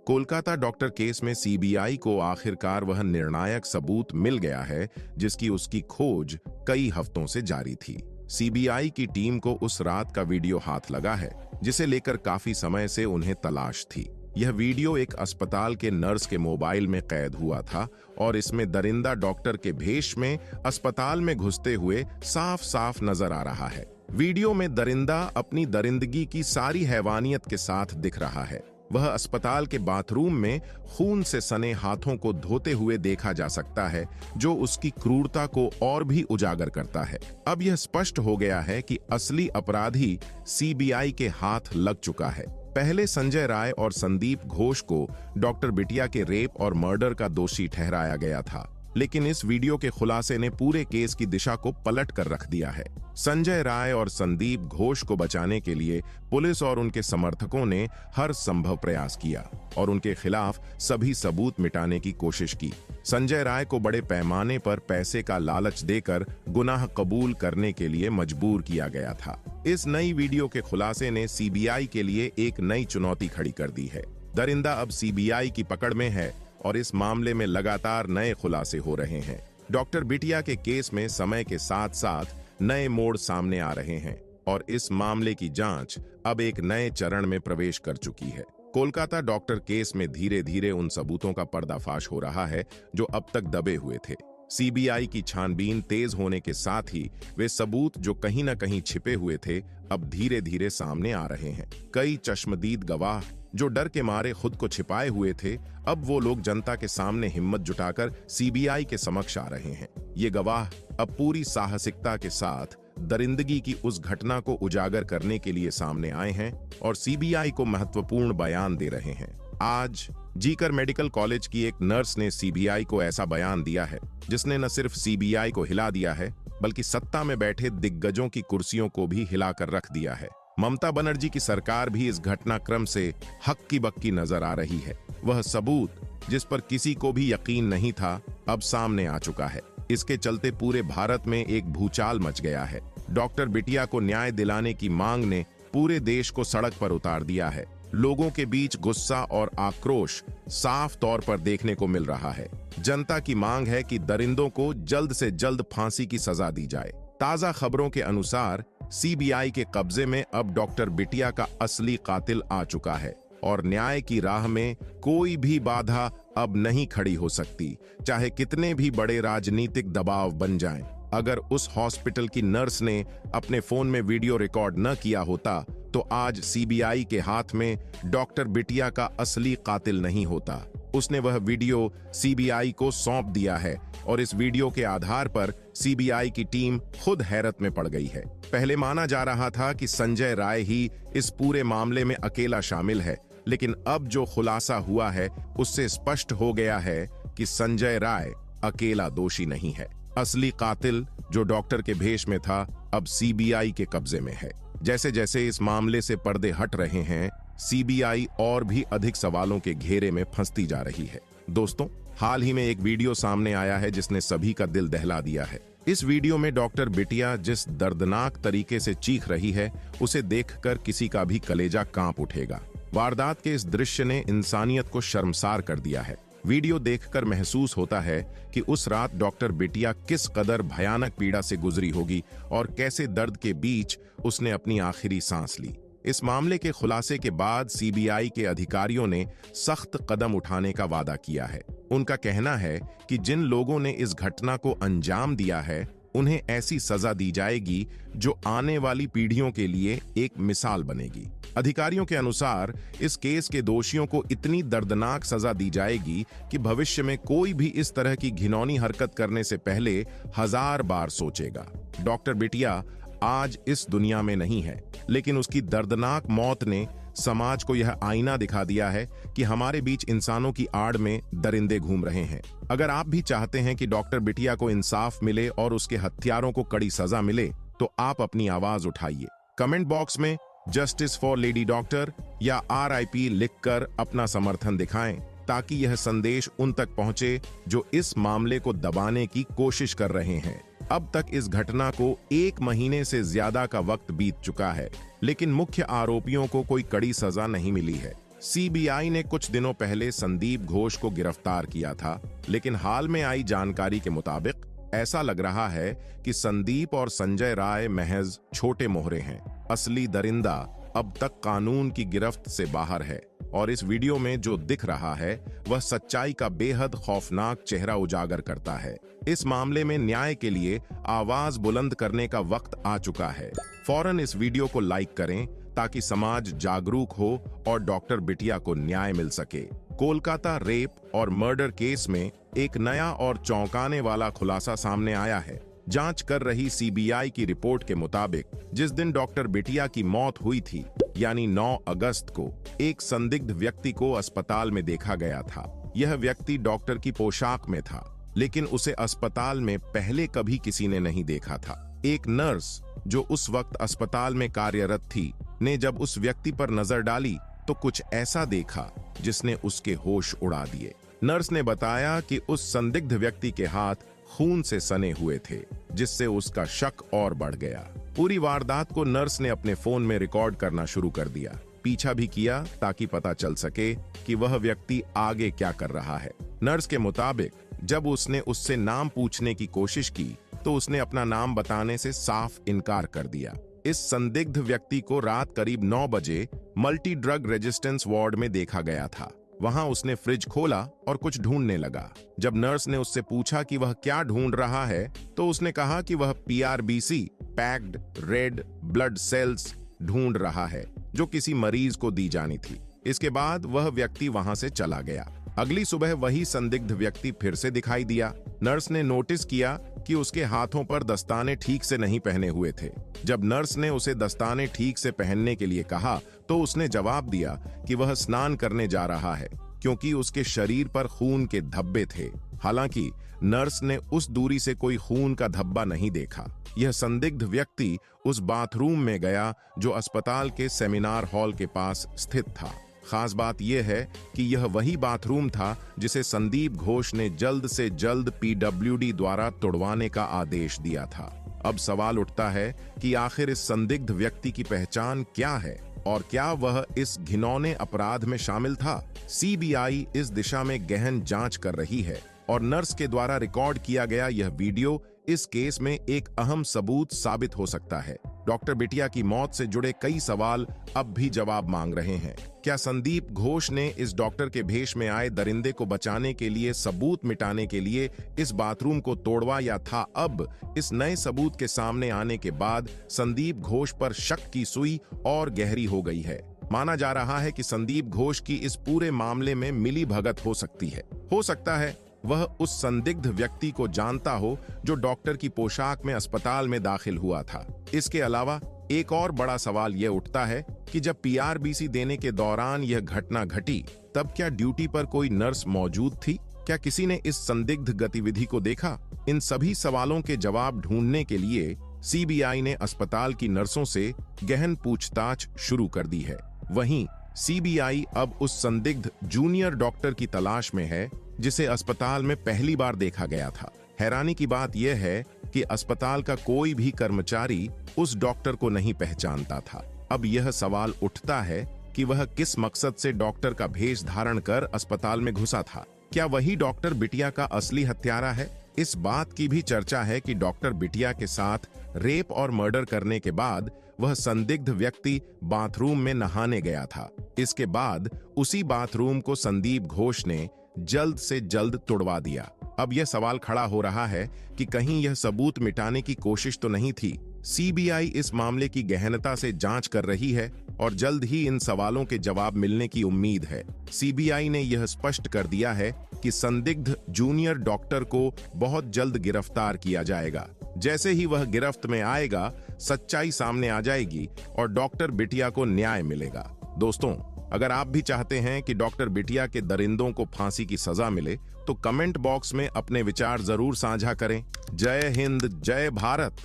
Kolkata doctor case में CBI को आखिरकार वह निर्णायक सबूत मिल गया है जिसकी उसकी खोज कई हफ्तों से जारी थी। सीबीआई की टीम को उस रात का वीडियो हाथ लगा है जिसे लेकर काफी समय से उन्हें तलाश थी। यह वीडियो एक अस्पताल के नर्स के मोबाइल में कैद हुआ था और इसमें दरिंदा डॉक्टर के भेष में अस्पताल में घुसते हुए साफ साफ नजर आ रहा है। वीडियो में दरिंदा अपनी दरिंदगी की सारी हैवानियत के साथ दिख रहा है। वह अस्पताल के बाथरूम में खून से सने हाथों को धोते हुए देखा जा सकता है, जो उसकी क्रूरता को और भी उजागर करता है। अब यह स्पष्ट हो गया है कि असली अपराधी सीबीआई के हाथ लग चुका है। पहले संजय राय और संदीप घोष को डॉक्टर बिटिया के रेप और मर्डर का दोषी ठहराया गया था, लेकिन इस वीडियो के खुलासे ने पूरे केस की दिशा को पलट कर रख दिया है। संजय राय और संदीप घोष को बचाने के लिए पुलिस और उनके समर्थकों ने हर संभव प्रयास किया और उनके खिलाफ सभी सबूत मिटाने की कोशिश की। संजय राय को बड़े पैमाने पर पैसे का लालच देकर गुनाह कबूल करने के लिए मजबूर किया गया था। इस नई वीडियो के खुलासे ने सीबीआई के लिए एक नई चुनौती खड़ी कर दी है। दरिंदा अब सीबीआई की पकड़ में है और इस मामले में लगातार नए खुलासे हो रहे हैं। डॉक्टर बिटिया के केस में समय के साथ साथ नए मोड़ सामने आ रहे हैं और इस मामले की जांच अब एक नए चरण में प्रवेश कर चुकी है। कोलकाता डॉक्टर केस में धीरे धीरे उन सबूतों का पर्दाफाश हो रहा है जो अब तक दबे हुए थे। सीबीआई की छानबीन तेज होने के साथ ही वे सबूत जो कहीं न कहीं छिपे हुए थे अब धीरे धीरे सामने आ रहे हैं। कई चश्मदीद गवाह जो डर के मारे खुद को छिपाए हुए थे, अब वो लोग जनता के सामने हिम्मत जुटाकर सीबीआई के समक्ष आ रहे हैं। ये गवाह अब पूरी साहसिकता के साथ दरिंदगी की उस घटना को उजागर करने के लिए सामने आए हैं और सीबीआई को महत्वपूर्ण बयान दे रहे हैं। आज जीकर मेडिकल कॉलेज की एक नर्स ने सीबीआई को ऐसा बयान दिया है जिसने न सिर्फ सीबीआई को हिला दिया है बल्कि सत्ता में बैठे दिग्गजों की कुर्सियों को भी हिलाकर रख दिया है। ममता बनर्जी की सरकार भी इस घटनाक्रम से हक्की बक्की नजर आ रही है। वह सबूत जिस पर किसी को भी यकीन नहीं था अब सामने आ चुका है। इसके चलते पूरे भारत में एक भूचाल मच गया है। डॉक्टर बिटिया को न्याय दिलाने की मांग ने पूरे देश को सड़क पर उतार दिया है। लोगों के बीच गुस्सा और आक्रोश साफ तौर पर देखने को मिल रहा है। जनता की मांग है कि दरिंदों को जल्द से जल्द फांसी की सजा दी जाए। ताजा खबरों के अनुसार सीबीआई के कब्जे में अब डॉक्टर बिटिया का असली कातिल आ चुका है और न्याय की राह में कोई भी बाधा अब नहीं खड़ी हो सकती, चाहे कितने भी बड़े राजनीतिक दबाव बन जाएं। अगर उस हॉस्पिटल की नर्स ने अपने फोन में वीडियो रिकॉर्ड न किया होता तो आज सीबीआई के हाथ में डॉक्टर बिटिया का असली कातिल नहीं होता। उसने वह वीडियो सीबीआई को सौंप दिया है और इस वीडियो के आधार पर सीबीआई की टीम खुद हैरत में पड़ गई है। पहले माना जा रहा था कि संजय राय ही इस पूरे मामले में अकेला शामिल है, लेकिन अब जो खुलासा हुआ है उससे स्पष्ट हो गया है कि संजय राय अकेला दोषी नहीं है। असली कातिल जो डॉक्टर के भेष में था अब सीबीआई के कब्जे में है। जैसे जैसे इस मामले से पर्दे हट रहे हैं, सीबीआई और भी अधिक सवालों के घेरे में फंसती जा रही है। दोस्तों, हाल ही में एक वीडियो सामने आया है जिसने सभी का दिल दहला दिया है। इस वीडियो में डॉक्टर बिटिया जिस दर्दनाक तरीके से चीख रही है उसे देखकर किसी का भी कलेजा कांप उठेगा। वारदात के इस दृश्य ने इंसानियत को शर्मसार कर दिया है। वीडियो देखकर महसूस होता है कि उस रात डॉक्टर बिटिया किस कदर भयानक पीड़ा से गुजरी होगी और कैसे दर्द के बीच उसने अपनी आखिरी सांस ली। इस मामले के खुलासे के बाद सीबीआई के अधिकारियों ने सख्त कदम उठाने का वादा किया है। उनका कहना है कि जिन लोगों ने इस घटना को अंजाम दिया है उन्हें ऐसी सजा दी जाएगी जो आने वाली पीढ़ियों के लिए एक मिसाल बनेगी। अधिकारियों के अनुसार इस केस के दोषियों को इतनी दर्दनाक सजा दी जाएगी कि भविष्य में कोई भी इस तरह की घिनौनी हरकत करने से पहले 1000 बार सोचेगा। डॉक्टर बिटिया आज इस दुनिया में नहीं है, लेकिन उसकी दर्दनाक मौत ने समाज को यह आईना दिखा दिया है कि हमारे बीच इंसानों की आड़ में दरिंदे घूम रहे हैं। अगर आप भी चाहते हैं कि डॉक्टर बिटिया को इंसाफ मिले और उसके हत्यारों को कड़ी सजा मिले तो आप अपनी आवाज उठाइए। कमेंट बॉक्स में जस्टिस फॉर लेडी डॉक्टर या RIP लिखकर अपना समर्थन दिखाएं ताकि यह संदेश उन तक पहुंचे जो इस मामले को दबाने की कोशिश कर रहे हैं। अब तक इस घटना को 1 महीने से ज्यादा का वक्त बीत चुका है, लेकिन मुख्य आरोपियों को कोई कड़ी सजा नहीं मिली है। सीबीआई ने कुछ दिनों पहले संदीप घोष को गिरफ्तार किया था, लेकिन हाल में आई जानकारी के मुताबिक ऐसा लग रहा है कि संदीप और संजय राय महज छोटे मोहरे हैं। असली दरिंदा अब तक कानून की गिरफ्त से बाहर है और इस वीडियो में जो दिख रहा है वह सच्चाई का बेहद खौफनाक चेहरा उजागर करता है। इस मामले में न्याय के लिए आवाज बुलंद करने का वक्त आ चुका है। फौरन इस वीडियो को लाइक करें ताकि समाज जागरूक हो और डॉक्टर बिटिया को न्याय मिल सके। कोलकाता रेप और मर्डर केस में एक नया और चौंकाने वाला खुलासा सामने आया है। जांच कर रही सीबीआई की रिपोर्ट के मुताबिक जिस दिन डॉक्टर बिटिया की मौत हुई थी, यानी 9 अगस्त को, एक संदिग्ध व्यक्ति को अस्पताल में देखा गया था। यह व्यक्ति डॉक्टर की पोशाक में था, लेकिन उसे अस्पताल में पहले कभी किसी ने नहीं देखा था। एक नर्स जो उस वक्त अस्पताल में कार्यरत थी ने जब उस व्यक्ति पर नजर डाली तो कुछ ऐसा देखा जिसने उसके होश उड़ा दिए। नर्स ने बताया कि उस संदिग्ध व्यक्ति के हाथ खून से सने हुए थे, जिससे उसका शक और बढ़ गया। पूरी वारदात को नर्स ने अपने फोन में रिकॉर्ड करना शुरू कर दिया। पीछा भी किया ताकि पता चल सके कि वह व्यक्ति आगे क्या कर रहा है। नर्स के मुताबिक जब उसने उससे नाम पूछने की कोशिश की तो उसने अपना नाम बताने से साफ इनकार कर दिया। इस संदिग्ध व्यक्ति को रात करीब 9 बजे मल्टी ड्रग रेजिस्टेंस वार्ड में देखा गया था। वहां उसने फ्रिज खोला और कुछ ढूंढने लगा। जब नर्स ने उससे पूछा कि वह क्या ढूंढ रहा है तो उसने कहा कि वह PRBC packed red blood cells ढूंढ रहा है, जो किसी मरीज को दी जानी थी। इसके बाद वह व्यक्ति वहां से चला गया। अगली सुबह वही संदिग्ध व्यक्ति फिर से दिखाई दिया। नर्स ने नोटिस किया कि उसके हाथों पर दस्ताने ठीक से नहीं पहने हुए थे। जब नर्स ने उसे दस्ताने ठीक से पहनने के लिए कहा तो उसने जवाब दिया कि वह स्नान करने जा रहा है, क्योंकि उसके शरीर पर खून के धब्बे थे। हालांकि नर्स ने उस दूरी से कोई खून का धब्बा नहीं देखा। यह संदिग्ध व्यक्ति उस बाथरूम में गया जो अस्पताल के सेमिनार हॉल के पास स्थित था। खास बात यह है कि यह वही बाथरूम था जिसे संदीप घोष ने जल्द से जल्द पीडब्ल्यूडी द्वारा तोड़वाने का आदेश दिया था। अब सवाल उठता है कि आखिर इस संदिग्ध व्यक्ति की पहचान क्या है और क्या वह इस घिनौने अपराध में शामिल था। सीबीआई इस दिशा में गहन जांच कर रही है और नर्स के द्वारा रिकॉर्ड किया गया यह वीडियो इस केस में एक अहम सबूत साबित हो सकता है। डॉक्टर बिटिया की मौत से जुड़े कई सवाल अब भी जवाब मांग रहे हैं। क्या संदीप घोष ने इस डॉक्टर के भेष में आए दरिंदे को बचाने के लिए, सबूत मिटाने के लिए इस बाथरूम को तोड़वा, या था अब इस नए सबूत के सामने आने के बाद संदीप घोष पर शक की सुई और गहरी हो गई है। माना जा रहा है कि संदीप घोष की इस पूरे मामले में मिली भगत हो सकती है। हो सकता है वह उस संदिग्ध व्यक्ति को जानता हो जो डॉक्टर की पोशाक में अस्पताल में दाखिल हुआ था। इसके अलावा एक और बड़ा सवाल यह उठता है कि जब पीआरबीसी देने के दौरान यह घटना घटी तब क्या ड्यूटी पर कोई नर्स मौजूद थी? क्या किसी ने इस संदिग्ध गतिविधि को देखा? इन सभी सवालों के जवाब ढूंढने के लिए सीबीआई ने अस्पताल की नर्सों से गहन पूछताछ शुरू कर दी है। वहीं सीबीआई अब उस संदिग्ध जूनियर डॉक्टर की तलाश में है जिसे अस्पताल में पहली बार देखा गया था। हैरानी की बात यह है कि अस्पताल का कोई भी कर्मचारी उस डॉक्टर को नहीं पहचानता था। अब यह सवाल उठता है कि वह किस मकसद से डॉक्टर का भेष धारण कर अस्पताल में घुसा था। क्या वही डॉक्टर बिटिया का असली हत्यारा है? इस बात की भी चर्चा है कि डॉक्टर बिटिया के साथ रेप और मर्डर करने के बाद वह संदिग्ध व्यक्ति बाथरूम में नहाने गया था। इसके बाद उसी बाथरूम को संदीप घोष ने जल्द से जल्द तोड़वा दिया। अब यह सवाल खड़ा हो रहा है कि कहीं यह सबूत मिटाने की कोशिश तो नहीं थी। सीबीआई इस मामले की गहनता से जांच कर रही है और जल्द ही इन सवालों के जवाब मिलने की उम्मीद है। सीबीआई ने यह स्पष्ट कर दिया है कि संदिग्ध जूनियर डॉक्टर को बहुत जल्द गिरफ्तार किया जाएगा। जैसे ही वह गिरफ्त में आएगा, सच्चाई सामने आ जाएगी और डॉक्टर बिटिया को न्याय मिलेगा। दोस्तों, अगर आप भी चाहते हैं कि डॉक्टर बिटिया के दरिंदों को फांसी की सजा मिले तो कमेंट बॉक्स में अपने विचार जरूर साझा करें। जय हिंद, जय भारत।